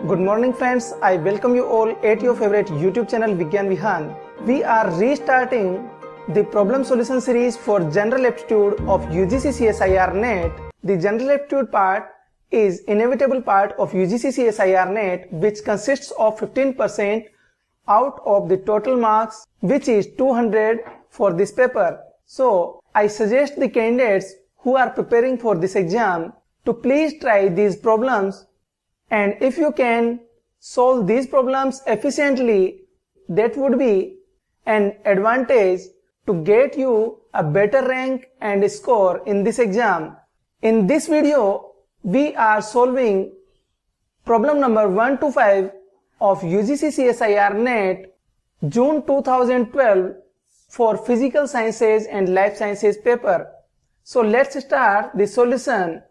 Good morning friends, I welcome you all at your favorite YouTube channel VIGYAN VIHAN. We are restarting the problem solution series for general aptitude of UGC-CSIR NET. The general aptitude part is inevitable part of UGC-CSIR NET, which consists of 15% out of the total marks, which is 200 for this paper. So I suggest the candidates who are preparing for this exam to please try these problems, and if you can solve these problems efficiently, that would be an advantage to get you a better rank and score in this exam. In this video, we are solving problem number 1 to 5 of UGC-CSIR NET June 2012 for Physical Sciences and Life Sciences paper. So let's start the solution.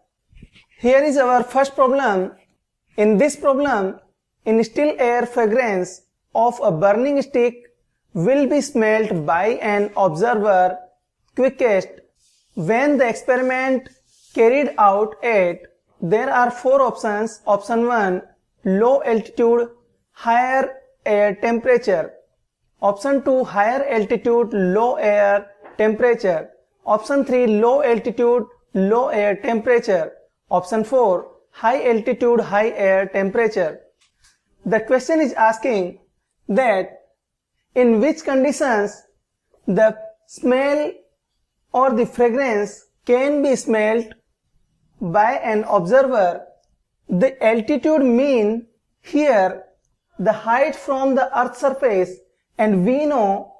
Here is our first problem. In this problem, in still air fragrance of a burning stick will be smelt by an observer quickest when the experiment carried out at, there are four options. Option 1, low altitude, higher air temperature. Option 2, higher altitude, low air temperature. Option 3, low altitude, low air temperature. Option 4, high altitude, high air temperature. The question is asking that in which conditions the smell or the fragrance can be smelt by an observer. The altitude mean here the height from the earth's surface, and we know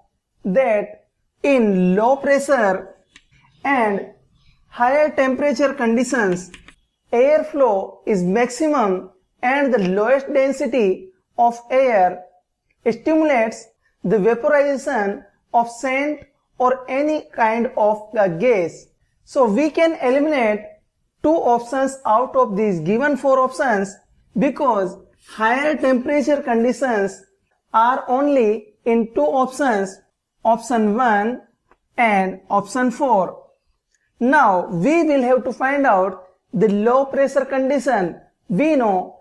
that in low pressure and higher temperature conditions, airflow is maximum and the lowest density of air stimulates the vaporization of scent or any kind of gas. So we can eliminate two options out of these given four options because higher temperature conditions are only in two options, option 1 and option 4. Now we will have to find out the low pressure condition. We know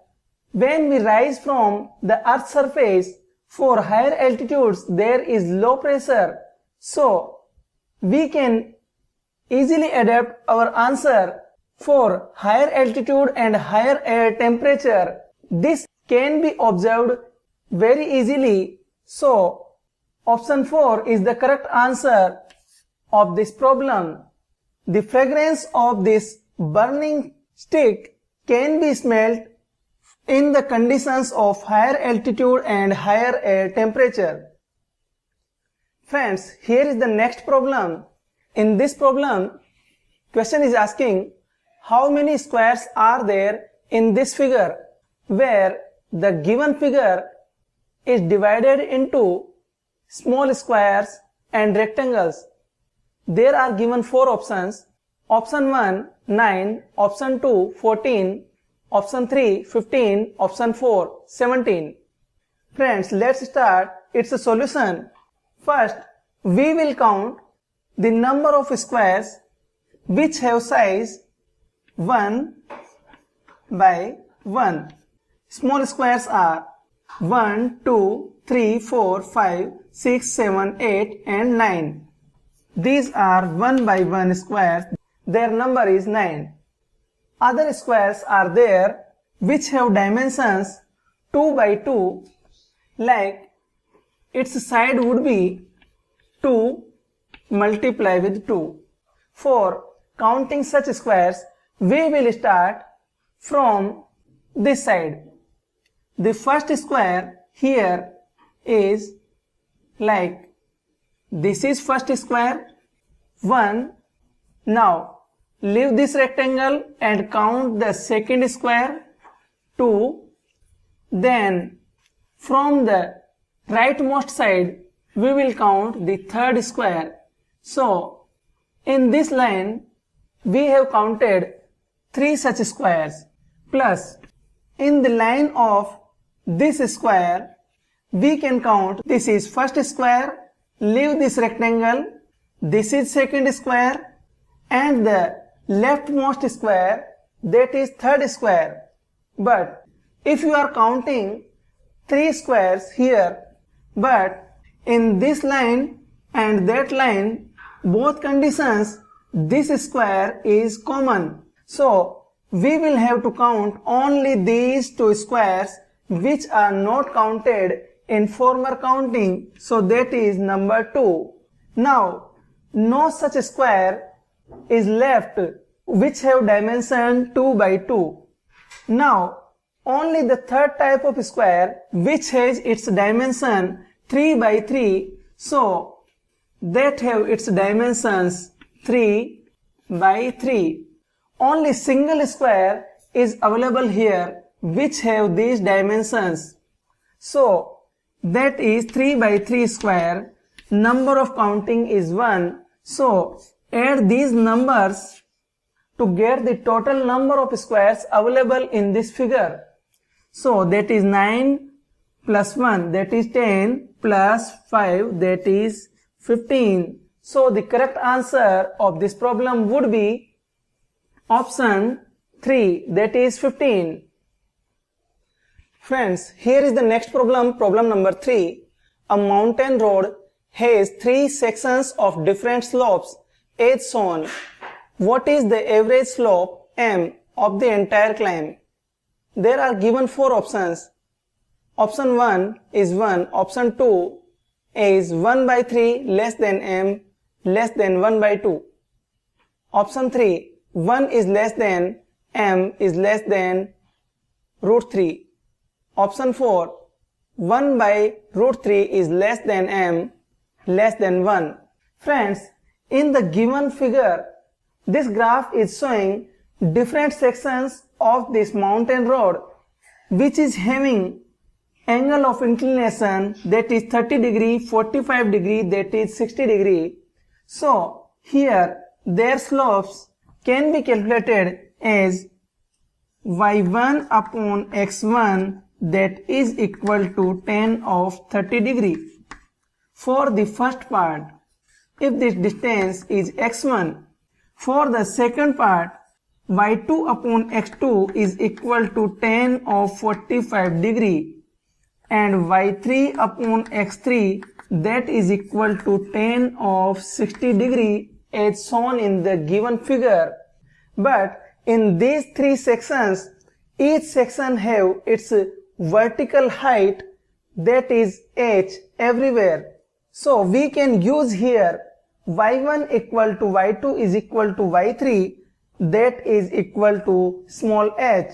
when we rise from the earth's surface for higher altitudes there is low pressure, so we can easily adapt our answer for higher altitude and higher air temperature. This can be observed very easily, so option 4 is the correct answer of this problem. The fragrance of this burning stick can be smelt in the conditions of higher altitude and higher air temperature. Friends, here is the next problem. In this problem, question is asking how many squares are there in this figure, where the given figure is divided into small squares and rectangles. There are given four options. Option 1, 9, option 2, 14, option 3, 15, option 4, 17. Friends, let's start its solution. First, we will count the number of squares which have size 1 by 1. Small squares are 1, 2, 3, 4, 5, 6, 7, 8 and 9. These are 1 by 1 squares. Their number is 9. Other squares are there which have dimensions 2 by 2, like its side would be 2 multiply with 2. For counting such squares, we will start from this side. The first square here is like this is first square 1. Now leave this rectangle and count the second square 2. Then from the rightmost side we will count the third square. So in this line we have counted 3 such squares, plus in the line of this square we can count this is first square, leave this rectangle, this is second square, and the leftmost square, that is third square. But if you are counting 3 squares here, but in this line and that line, both conditions, this square is common. So we will have to count only these 2 squares which are not counted in former counting. So that is number 2. Now no such square is left which have dimension 2 by 2. Now only the third type of square which has its dimension 3 by 3. So that have its dimensions 3 by 3. Only single square is available here which have these dimensions. So that is 3 by 3 square. Number of counting is 1. So add these numbers to get the total number of squares available in this figure. So that is 9 plus 1, that is 10, plus 5, that is 15. So the correct answer of this problem would be option 3, that is 15. Friends, here is the next problem, problem number 3. A mountain road has 3 sections of different slopes as shown. What is the average slope m of the entire climb? There are given 4 options. Option 1 is 1. Option 2 is 1 by 3 less than m less than 1 by 2. Option 3, 1 is less than m is less than root 3. Option 4, 1 by root 3 is less than m less than 1. Friends, in the given figure, this graph is showing different sections of this mountain road which is having angle of inclination that is 30 degree, 45 degree, that is 60 degree. So here their slopes can be calculated as y1 upon x1 that is equal to tan of 30 degree. For the first part, if this distance is x1, for the second part, y2 upon x2 is equal to tan of 45 degree and y3 upon x3 that is equal to tan of 60 degree as shown in the given figure. But in these 3 sections, each section have its vertical height that is h everywhere. So we can use here y1 equal to y2 is equal to y3 that is equal to small h.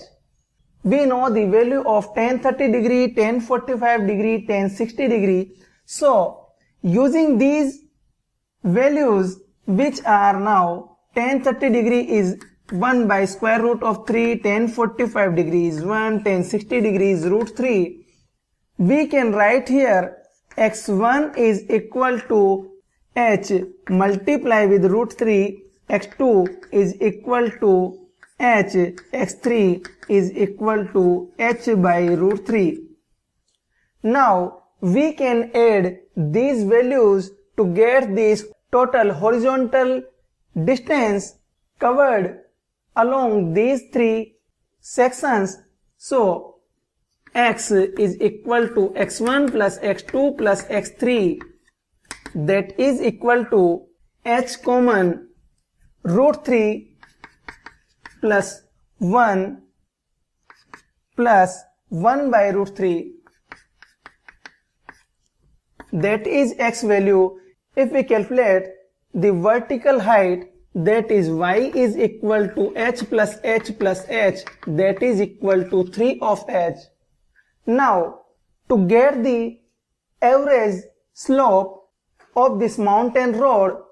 We know the value of tan 30 degree, tan 45 degree, tan 60 degree. So using these values which are now tan 30 degree is 1 by square root of 3, tan 45 degree is 1, tan 60 degree is root 3. We can write here x1 is equal to h multiply with root 3, x2 is equal to h, x3 is equal to h by root 3. Now we can add these values to get this total horizontal distance covered along these 3 sections. So x is equal to x1 plus x2 plus x3 that is equal to h common root 3 plus 1 plus 1 by root 3 that is x value. If we calculate the vertical height, that is y is equal to h plus h plus h that is equal to 3 of h. Now to get the average slope of this mountain road,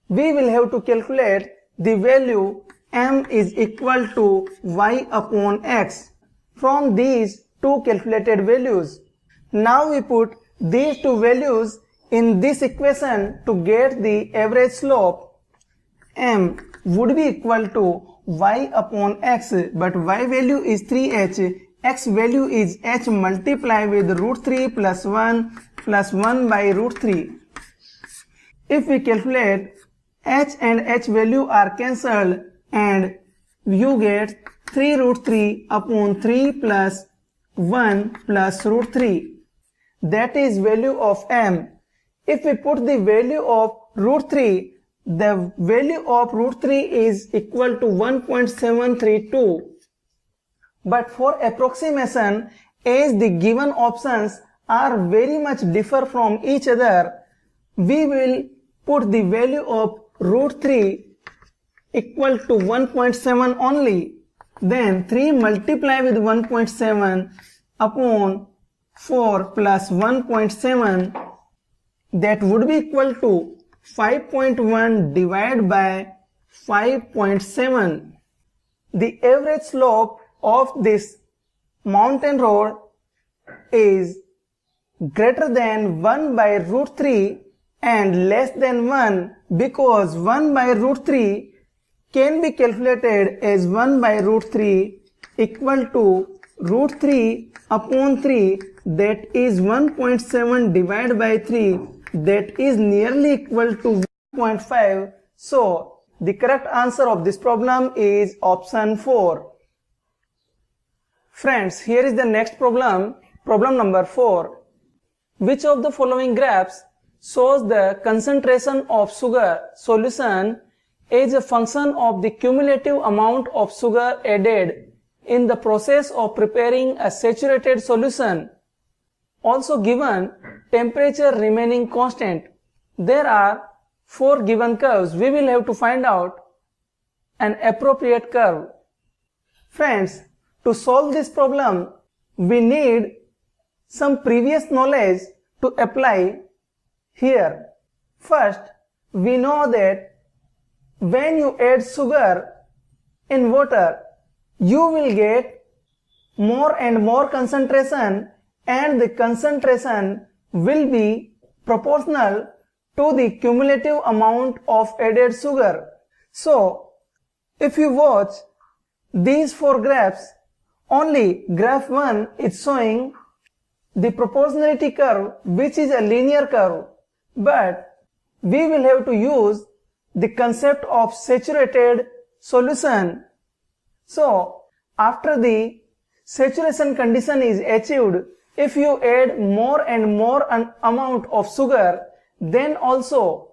we will have to calculate the value m is equal to y upon x from these 2 calculated values. Now we put these 2 values in this equation to get the average slope. M would be equal to y upon x, but y value is 3h, x value is h multiplied with root 3 plus 1 by root 3. If we calculate, h and h value are cancelled and you get 3 root 3 upon 3 plus 1 plus root 3. That is value of m. If we put the value of root 3, the value of root 3 is equal to 1.732. But for approximation, as the given options are very much differ from each other, we will put the value of root 3 equal to 1.7 only. Then 3 multiply with 1.7 upon 4 plus 1.7, that would be equal to 5.1 divided by 5.7. The average slope of this mountain road is greater than 1 by root 3 and less than 1, because 1 by root 3 can be calculated as 1 by root 3 equal to root 3 upon 3, that is 1.7 divided by 3, that is nearly equal to 1.5. So the correct answer of this problem is option 4. Friends, here is the next problem, problem number 4. Which of the following graphs shows the concentration of sugar solution as a function of the cumulative amount of sugar added in the process of preparing a saturated solution? Also given temperature remaining constant. There are 4 given curves. We will have to find out an appropriate curve. Friends, to solve this problem, we need some previous knowledge to apply here. First, we know that when you add sugar in water, you will get more and more concentration, and the concentration will be proportional to the cumulative amount of added sugar. So, if you watch these 4 graphs, only graph 1 is showing the proportionality curve, which is a linear curve, but we will have to use the concept of saturated solution. So, after the saturation condition is achieved, if you add more and more an amount of sugar, then also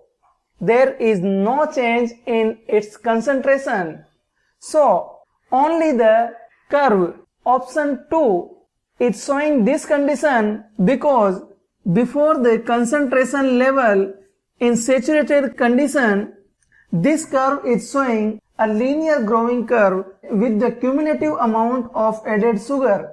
there is no change in its concentration. So, only the curve option 2 is showing this condition, because before the concentration level in saturated condition, this curve is showing a linear growing curve with the cumulative amount of added sugar.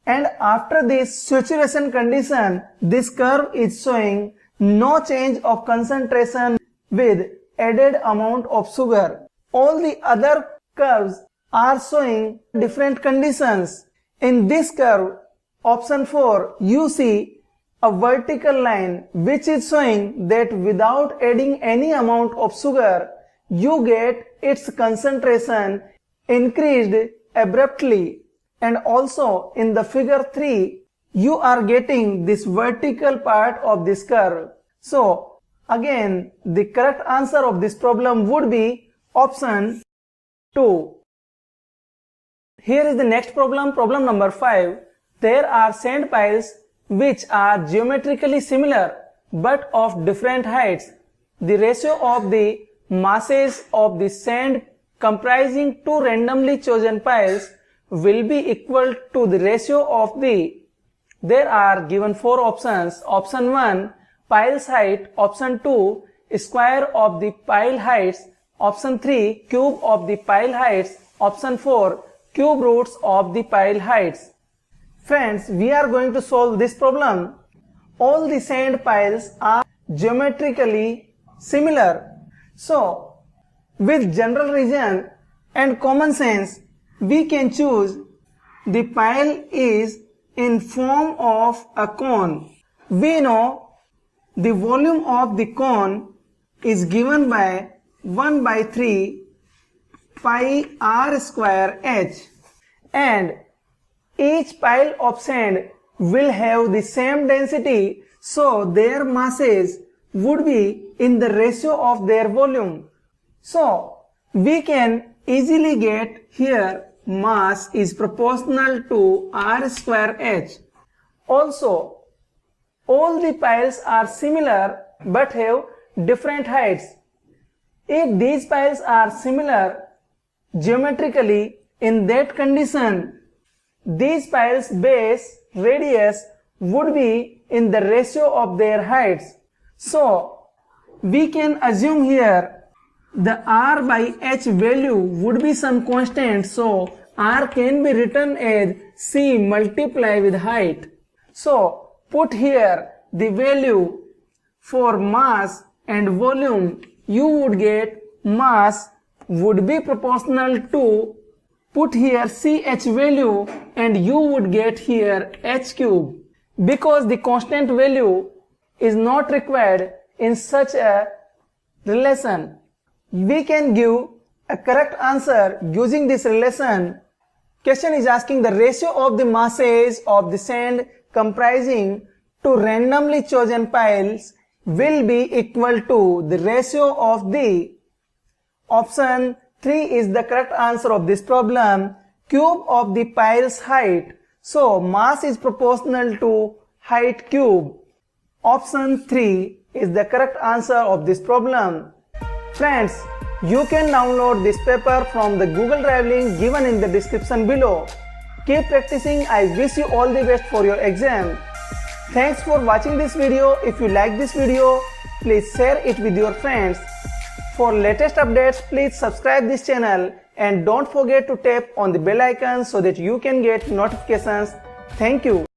And after this saturation condition, this curve is showing no change of concentration with added amount of sugar. All the other curves are showing different conditions. In this curve, option 4, you see a vertical line which is showing that without adding any amount of sugar, you get its concentration increased abruptly. And also in the figure 3, you are getting this vertical part of this curve. So again, the correct answer of this problem would be option 2. Here is the next problem, problem number 5. There are sand piles which are geometrically similar but of different heights. The ratio of the masses of the sand comprising 2 randomly chosen piles will be equal to the ratio of the. There are given 4 options. Option 1, pile's height. Option 2, square of the pile heights. Option 3, cube of the pile heights. Option 4, cube roots of the pile heights. Friends, we are going to solve this problem. All the sand piles are geometrically similar. So, with general reason and common sense, we can choose the pile is in form of a cone. We know the volume of the cone is given by 1 by 3 pi r square h, and each pile of sand will have the same density, so their masses would be in the ratio of their volume. So we can easily get here mass is proportional to r square h. Also, all the piles are similar but have different heights. If these piles are similar geometrically, in that condition, these piles' base radius would be in the ratio of their heights. So, we can assume here the r by h value would be some constant, so r can be written as c multiplied with height. So, put here the value for mass and volume. You would get mass would be proportional to, put here ch value, and you would get here h cube. Because the constant value is not required in such a relation, we can give a correct answer using this relation. Question is asking the ratio of the masses of the sand comprising two randomly chosen piles will be equal to the ratio of the, option 3 is the correct answer of this problem, cube of the pile's height. So mass is proportional to height cube. Option 3 is the correct answer of this problem. Friends, you can download this paper from the Google Drive link given in the description below. Keep practicing. I wish you all the best for your exam. Thanks for watching this video. If you like this video, please share it with your friends. For latest updates, please subscribe this channel and don't forget to tap on the bell icon so that you can get notifications. Thank you.